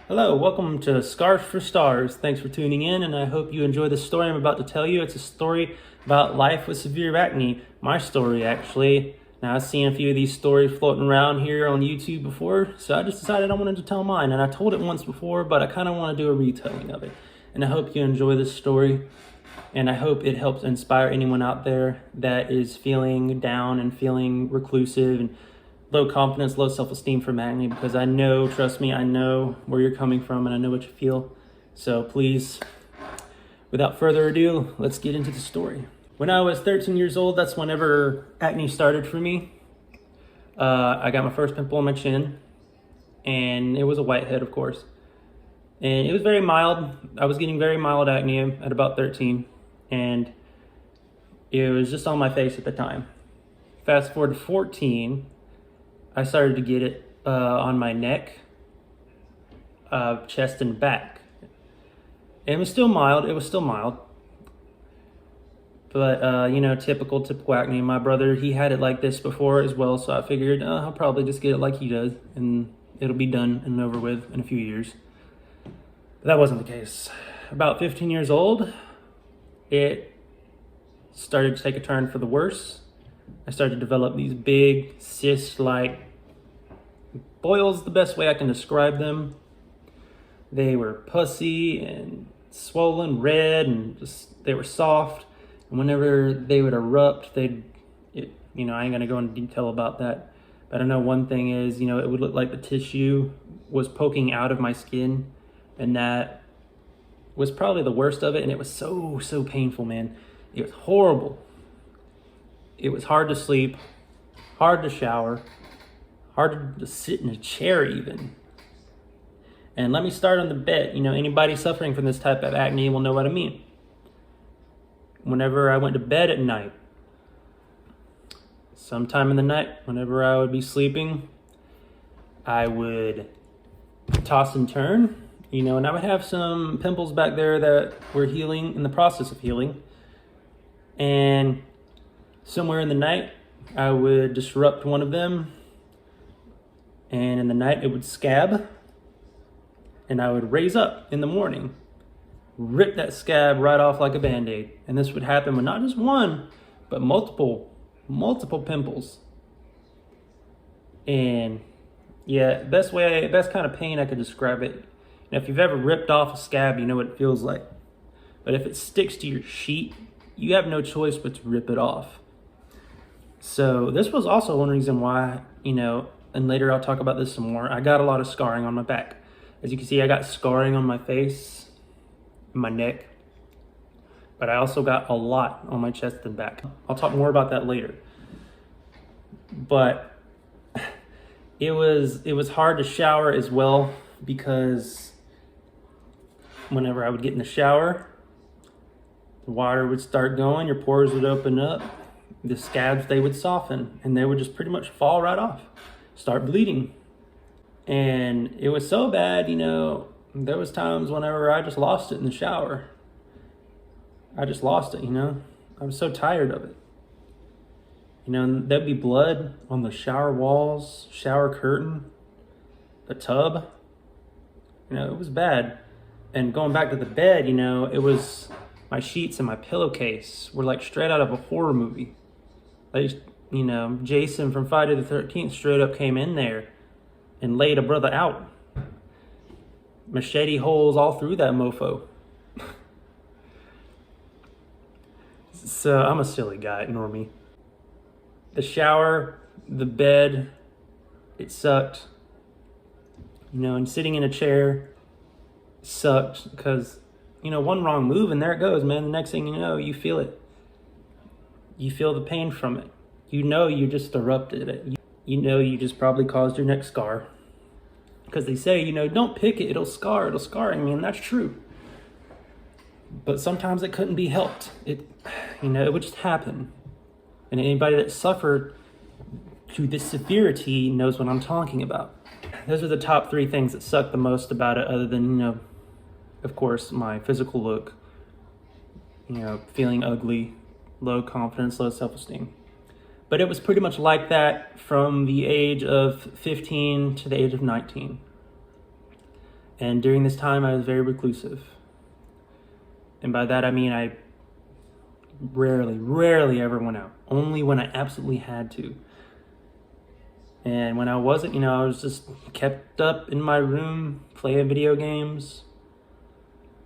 Hello, welcome to Scars for Stars. Thanks for tuning in, and I hope you enjoy the story I'm about to tell you. It's a story about life with severe acne. My story, actually. Now, I've seen a few of these stories floating around here on YouTube before, so I just decided I wanted to tell mine. And I told it once before, but I kind of want to do a retelling of it. And I hope you enjoy this story, and I hope it helps inspire anyone out there that is feeling down and feeling reclusive and low confidence, low self-esteem from acne, because I know, trust me, I know where you're coming from and I know what you feel. So please, without further ado, let's get into the story. When I was 13 years old, that's whenever acne started for me. I got my first pimple on my chin, and it was a whitehead, of course. And it was very mild. I was getting very mild acne at about 13, and it was just on my face at the time. Fast forward to 14, I started to get it on my neck, chest, and back. And it was still mild. But, you know, typical acne. My brother, he had it like this before as well, so I figured I'll probably just get it like he does, and it'll be done and over with in a few years. But that wasn't the case. About 15 years old, it started to take a turn for the worse. I started to develop these big cyst-like boils, the best way I can describe them. They were pussy and swollen, red, and they were soft. And whenever they would erupt, I ain't gonna go into detail about that. But I know one thing is, it would look like the tissue was poking out of my skin, and that was probably the worst of it. And it was so painful, man. It was horrible. It was hard to sleep, hard to shower, hard to sit in a chair even. And let me start on the bed. Anybody suffering from this type of acne will know what I mean. Whenever I went to bed at night, sometime in the night, whenever I would be sleeping, I would toss and turn, and I would have some pimples back there that were healing, in the process of healing. And somewhere in the night, I would disrupt one of them, and in the night it would scab, and I would raise up in the morning, rip that scab right off like a Band-Aid. And this would happen with not just one, but multiple pimples. And yeah, best kind of pain I could describe it. If you've ever ripped off a scab, you know what it feels like. But if it sticks to your sheet, you have no choice but to rip it off. So this was also one reason why, and later I'll talk about this some more, I got a lot of scarring on my back. As you can see, I got scarring on my face, my neck, but I also got a lot on my chest and back. I'll talk more about that later. But it was hard to shower as well, because whenever I would get in the shower, the water would start going, your pores would open up, the scabs, they would soften, and they would just pretty much fall right off, start bleeding. And it was so bad, there was times whenever I just lost it in the shower. I just lost it, I was so tired of it. And there'd be blood on the shower walls, shower curtain, the tub. It was bad. And going back to the bed, it was my sheets and my pillowcase were like straight out of a horror movie. Like, Jason from Friday the 13th straight up came in there and laid a brother out. Machete holes all through that mofo. So I'm a silly guy, ignore me. The shower, the bed, it sucked. And sitting in a chair sucked, because, one wrong move and there it goes, man. The next thing you know, you feel it. You feel the pain from it. You just erupted it. You just probably caused your neck scar. Because they say, don't pick it, it'll scar. I mean, that's true. But sometimes it couldn't be helped. It would just happen. And anybody that suffered to this severity knows what I'm talking about. Those are the top 3 things that suck the most about it, other than, of course, my physical look, feeling ugly, low confidence, low self-esteem. But it was pretty much like that from the age of 15 to the age of 19. And during this time, I was very reclusive. And by that, I mean I rarely ever went out. Only when I absolutely had to. And when I wasn't, I was just kept up in my room, playing video games,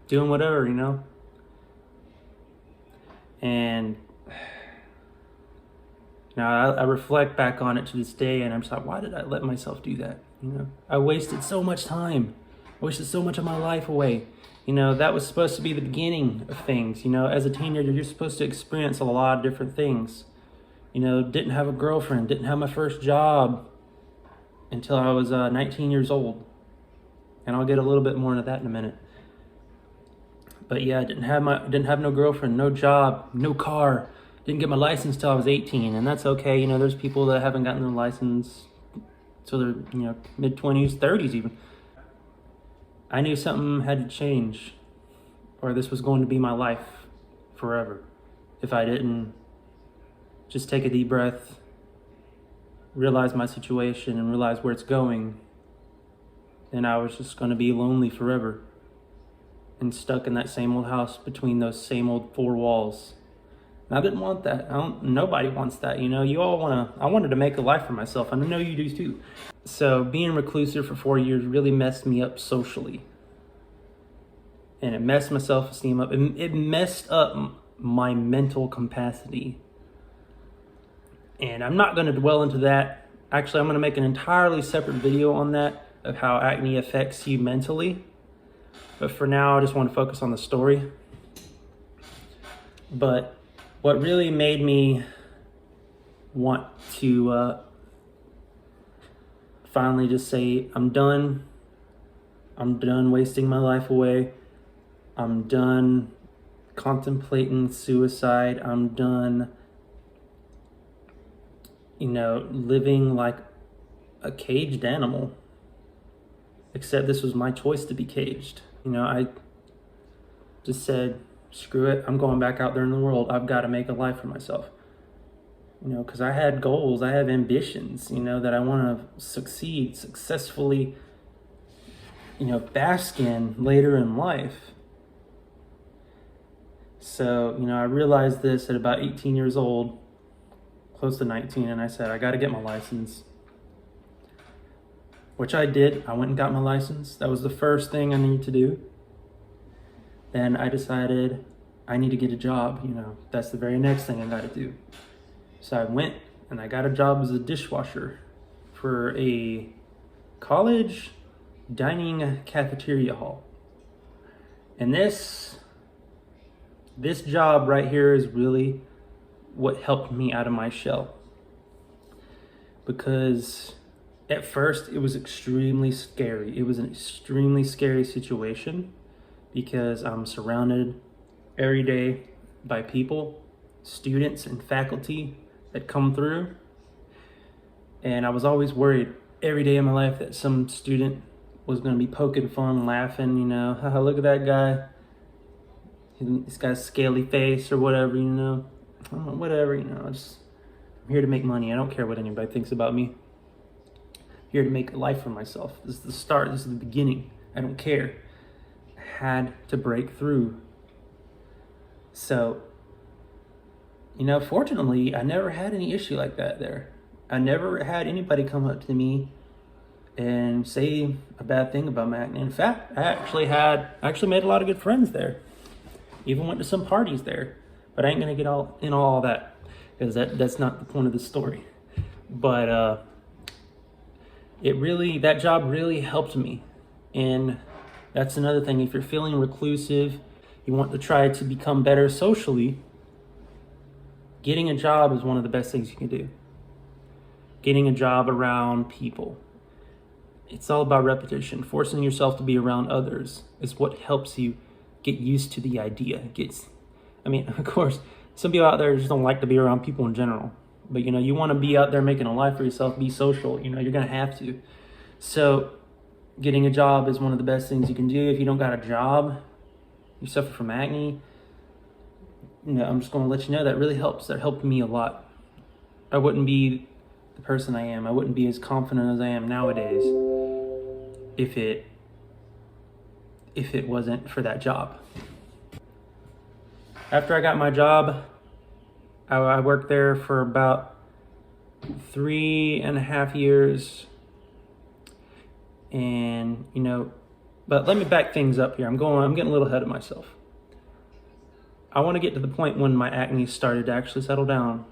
doing whatever, And now I reflect back on it to this day, and I'm just like, why did I let myself do that? I wasted so much time. I wasted so much of my life away. That was supposed to be the beginning of things. As a teenager, you're supposed to experience a lot of different things. Didn't have a girlfriend, didn't have my first job until I was 19 years old. And I'll get a little bit more into that in a minute. But yeah, I didn't have no girlfriend, no job, no car. Didn't get my license till I was 18, and that's okay. There's people that haven't gotten their license till their mid-20s, 30s even. I knew something had to change, or this was going to be my life forever. If I didn't just take a deep breath, realize my situation, and realize where it's going, then I was just going to be lonely forever and stuck in that same old house between those same old four walls. And I didn't want that. Nobody wants that, You all I wanted to make a life for myself, and I know you do too. So being reclusive for 4 years really messed me up socially. And it messed my self-esteem up. It messed up my mental capacity. And I'm not going to dwell into that. Actually, I'm going to make an entirely separate video on that, of how acne affects you mentally. But for now, I just want to focus on the story. But what really made me want to finally just say, I'm done wasting my life away. I'm done contemplating suicide. I'm done, living like a caged animal. Except this was my choice to be caged. I just said, screw it, I'm going back out there in the world. I've got to make a life for myself. Because I had goals, I have ambitions, that I want to successfully, bask in later in life. So, I realized this at about 18 years old, close to 19, and I said, I got to get my license. Which I did. I went and got my license. That was the first thing I needed to do. Then I decided I need to get a job. That's the very next thing I got to do. So I went and I got a job as a dishwasher for a college dining cafeteria hall. And this job right here is really what helped me out of my shell. Because at first, it was extremely scary. It was an extremely scary situation because I'm surrounded every day by people, students and faculty that come through. And I was always worried every day of my life that some student was going to be poking fun, laughing, haha, look at that guy. This guy's scaly face or whatever, whatever, I'm here to make money. I don't care what anybody thinks about me. Here to make a life for myself. This is the start. This is the beginning. I don't care. I had to break through. So, fortunately, I never had any issue like that there. I never had anybody come up to me and say a bad thing about my acne. In fact, I actually made a lot of good friends there. Even went to some parties there. But I ain't gonna get all in all that because that's not the point of the story. But that job really helped me. And that's another thing. If you're feeling reclusive, you want to try to become better socially, getting a job is one of the best things you can do. Getting a job around people. It's all about repetition. Forcing yourself to be around others is what helps you get used to the idea. Of course, some people out there just don't like to be around people in general. But, you want to be out there making a life for yourself, be social, you're going to have to. So getting a job is one of the best things you can do. If you don't got a job, you suffer from acne, I'm just going to let you know that really helps. That helped me a lot. I wouldn't be the person I am. I wouldn't be as confident as I am nowadays if it if it wasn't for that job. After I got my job, I worked there for about 3.5 years. And, you know, but let me back things up here. I'm getting a little ahead of myself. I want to get to the point when my acne started to actually settle down.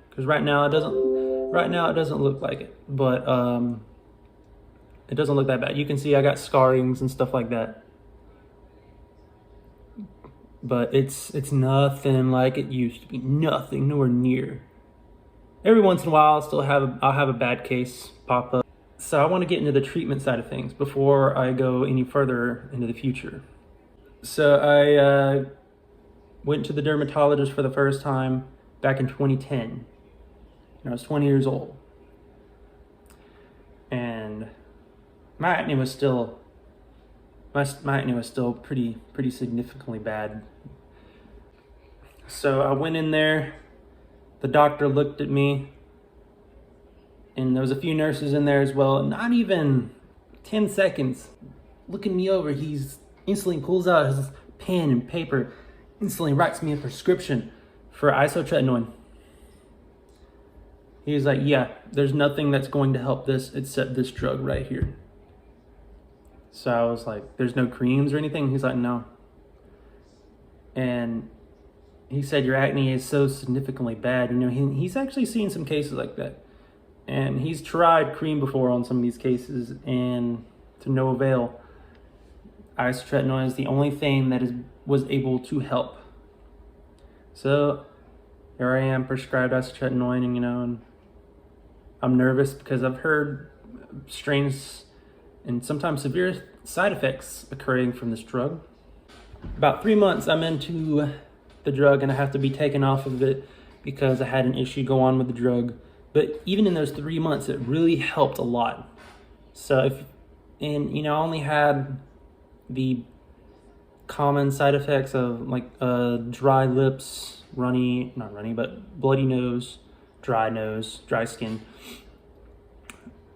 Because right now it doesn't look like it. But it doesn't look that bad. You can see I got scarrings and stuff like that. But it's nothing like it used to be. Nothing, nowhere near. Every once in a while I'll have a bad case pop up. So I want to get into the treatment side of things before I go any further into the future. So I went to the dermatologist for the first time back in 2010. I was 20 years old. And my acne was still pretty significantly bad. So I went in there, the doctor looked at me, and there was a few nurses in there as well. Not even 10 seconds, looking me over, he's instantly pulls out his pen and paper, instantly writes me a prescription for isotretinoin. He was like, yeah, there's nothing that's going to help this except this drug right here. So I was like, there's no creams or anything? He's like, no. And he said, your acne is so significantly bad. You know, he's actually seen some cases like that. And he's tried cream before on some of these cases, and to no avail. Isotretinoin is the only thing that was able to help. So here I am, prescribed isotretinoin, and you know, and I'm nervous because I've heard strange and sometimes severe side effects occurring from this drug. About 3 months I'm into the drug, and I have to be taken off of it because I had an issue go on with the drug. But even in those 3 months, it really helped a lot. So you know, I only had the common side effects of like dry lips, not runny, but bloody nose, dry skin.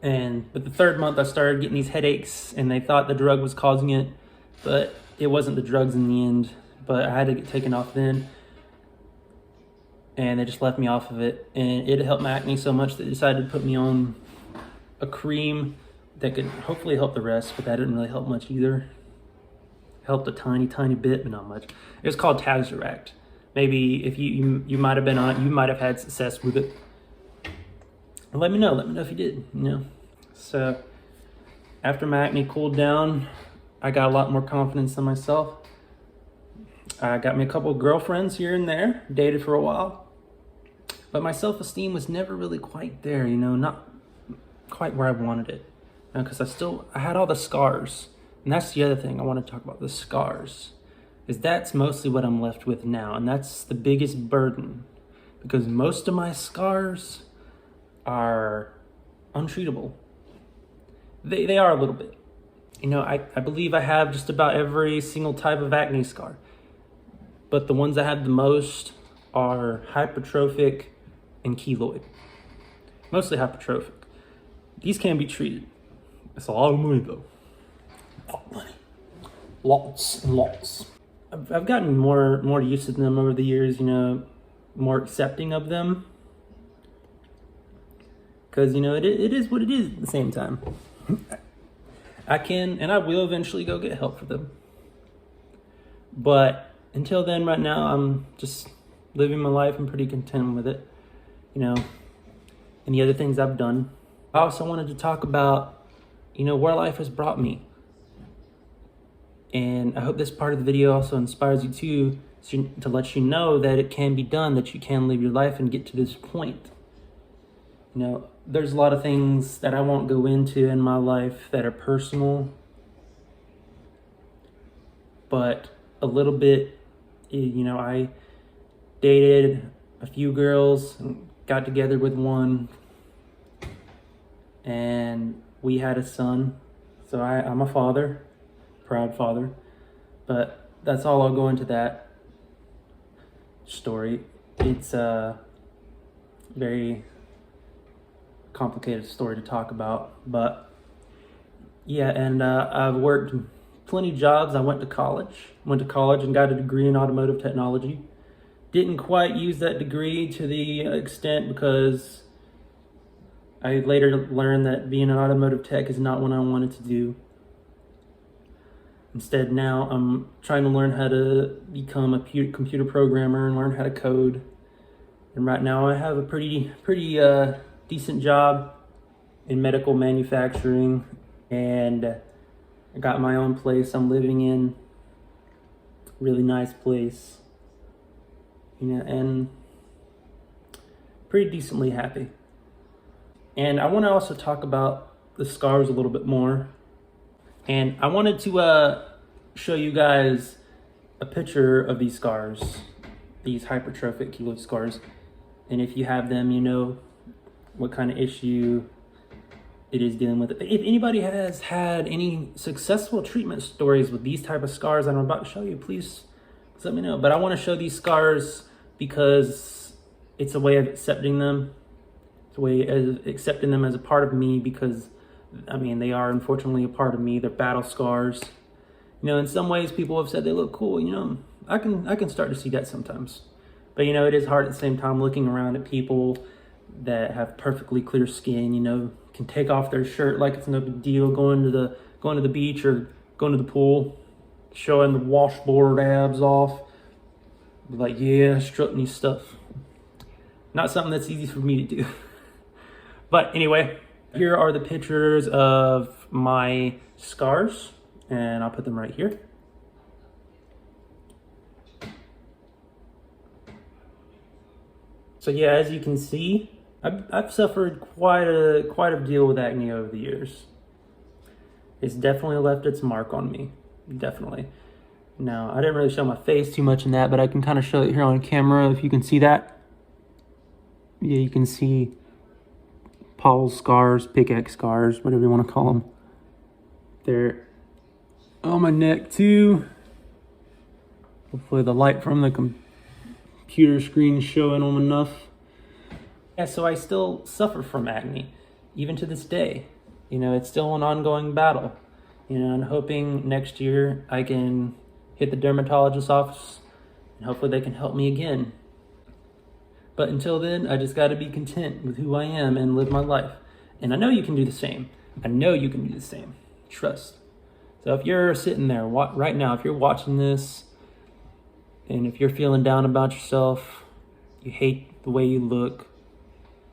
But the 3rd month I started getting these headaches, and they thought the drug was causing it, but it wasn't the drugs in the end. But I had to get taken off then, and they just left me off of it. And it helped my acne so much that they decided to put me on a cream that could hopefully help the rest, but that didn't really help much either. Helped a tiny bit, but not much. It was called Tazaract. Maybe if you might have been on it, you might have had success with it. Let me know if you did, you know. So after my acne cooled down, I got a lot more confidence in myself. I got me a couple of girlfriends here and there, dated for a while. But my self-esteem was never really quite there, you know, not quite where I wanted it. Because I had all the scars. And that's the other thing I want to talk about, the scars. Is that's mostly what I'm left with now. And that's the biggest burden. Because most of my scars are untreatable. They are a little bit. You know, I believe I have just about every single type of acne scar. But the ones I have the most are hypertrophic and keloid. Mostly hypertrophic. These can be treated. It's a lot of money though. A lot of money. Lots and lots. I've gotten more used to them over the years, you know, more accepting of them. Because, you know, it is what it is at the same time. I can and I will eventually go get help for them. But until then, right now, I'm just living my life. I'm pretty content with it, you know, and the other things I've done. I also wanted to talk about, you know, where life has brought me. And I hope this part of the video also inspires you too, to let you know that it can be done, that you can live your life and get to this point. You know, there's a lot of things that I won't go into in my life that are personal, but a little bit, you know, I dated a few girls and got together with one, and we had a son. So I'm a father, proud father, but that's all. I'll go into that story. It's a very complicated story to talk about, but yeah, and I've worked plenty of jobs. I went to college and got a degree in automotive technology. Didn't quite use that degree to the extent because I later learned that being an automotive tech is not what I wanted to do. Instead, now I'm trying to learn how to become a computer programmer and learn how to code. And right now I have a pretty decent job in medical manufacturing, and I got my own place I'm living in. Really nice place, you know, and pretty decently happy. And I want to also talk about the scars a little bit more. And I wanted to show you guys a picture of these scars, these hypertrophic keloid scars. And if you have them, you know what kind of issue it is dealing with. If anybody has had any successful treatment stories with these type of scars that I'm about to show you, please let me know. But I want to show these scars because it's a way of accepting them. It's a way of accepting them as a part of me because, I mean, they are unfortunately a part of me. They're battle scars. You know, in some ways people have said they look cool. You know, I can start to see that sometimes. But, you know, it is hard at the same time looking around at people that have perfectly clear skin, you know, can take off their shirt like it's no big deal, going to the beach or going to the pool, showing the washboard abs off. Like, yeah, strutting these stuff. Not something that's easy for me to do. But anyway, here are the pictures of my scars, and I'll put them right here. So yeah, as you can see, I've suffered quite a deal with acne over the years. It's definitely left its mark on me, definitely. Now, I didn't really show my face too much in that, but I can kind of show it here on camera if you can see that. Yeah, you can see Paul's scars, pickaxe scars, whatever you want to call them. They're on my neck too. Hopefully the light from the computer screen is showing them enough. Yeah, so I still suffer from acne, even to this day. You know, it's still an ongoing battle. You know, I'm hoping next year I can hit the dermatologist's office and hopefully they can help me again. But until then, I just got to be content with who I am and live my life. And I know you can do the same. I know you can do the same. Trust. So if you're sitting there right now, if you're watching this, and if you're feeling down about yourself, you hate the way you look,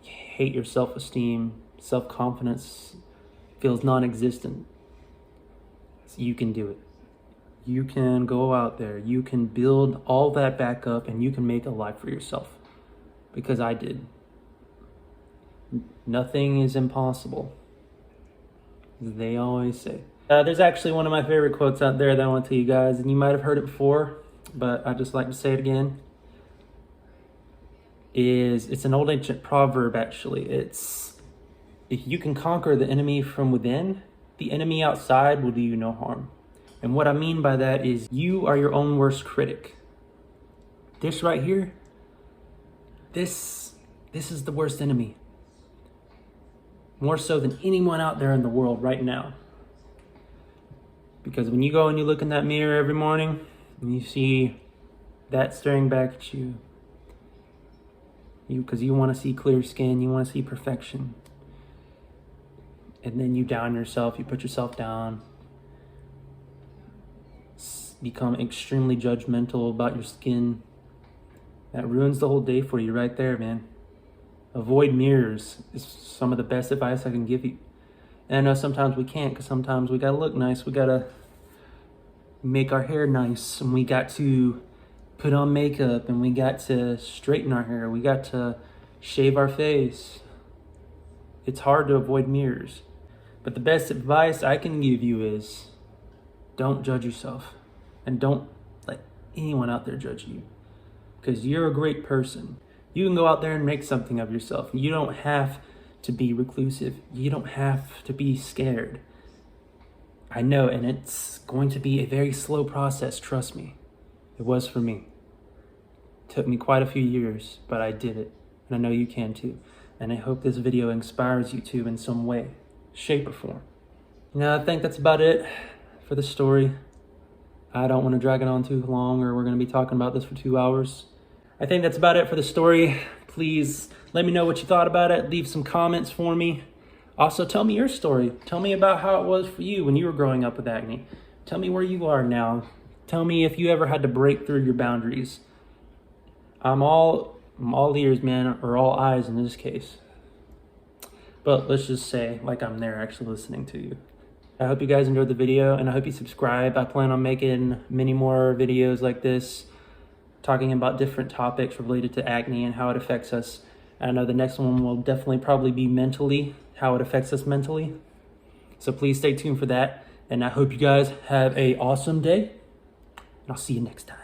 you hate your self-esteem, self-confidence feels non-existent, so you can do it. You can go out there, you can build all that back up, and you can make a life for yourself. Because I did. Nothing is impossible, as they always say. There's actually one of my favorite quotes out there that I want to tell you guys, and you might have heard it before, but I just like to say it again. It's an old ancient proverb, actually. It's, if you can conquer the enemy from within, the enemy outside will do you no harm. And what I mean by that is you are your own worst critic. This right here, this is the worst enemy. More so than anyone out there in the world right now. Because when you go and you look in that mirror every morning and you see that staring back at you, because you want to see clear skin, you want to see perfection. And then you down yourself, you put yourself down, become extremely judgmental about your skin. That ruins the whole day for you right there, man. Avoid mirrors is some of the best advice I can give you. And I know sometimes we can't, because sometimes we gotta look nice, we gotta make our hair nice, and we got to put on makeup, and we got to straighten our hair, we got to shave our face. It's hard to avoid mirrors. But the best advice I can give you is don't judge yourself, and don't let anyone out there judge you, because you're a great person. You can go out there and make something of yourself. You don't have to be reclusive. You don't have to be scared. I know, and it's going to be a very slow process, trust me. It was for me. It took me quite a few years, but I did it. And I know you can too. And I hope this video inspires you to in some way, shape or form. You know, I think that's about it for the story. I don't want to drag it on too long, or we're going to be talking about this for 2 hours. I think that's about it for the story. Please let me know what you thought about it. Leave some comments for me. Also, tell me your story. Tell me about how it was for you when you were growing up with acne. Tell me where you are now. Tell me if you ever had to break through your boundaries. I'm all ears, man, or all eyes in this case. But let's just say, like, I'm there actually listening to you. I hope you guys enjoyed the video, and I hope you subscribe. I plan on making many more videos like this, talking about different topics related to acne and how it affects us. I know the next one will definitely probably be mentally, how it affects us mentally. So please stay tuned for that. And I hope you guys have an awesome day. And I'll see you next time.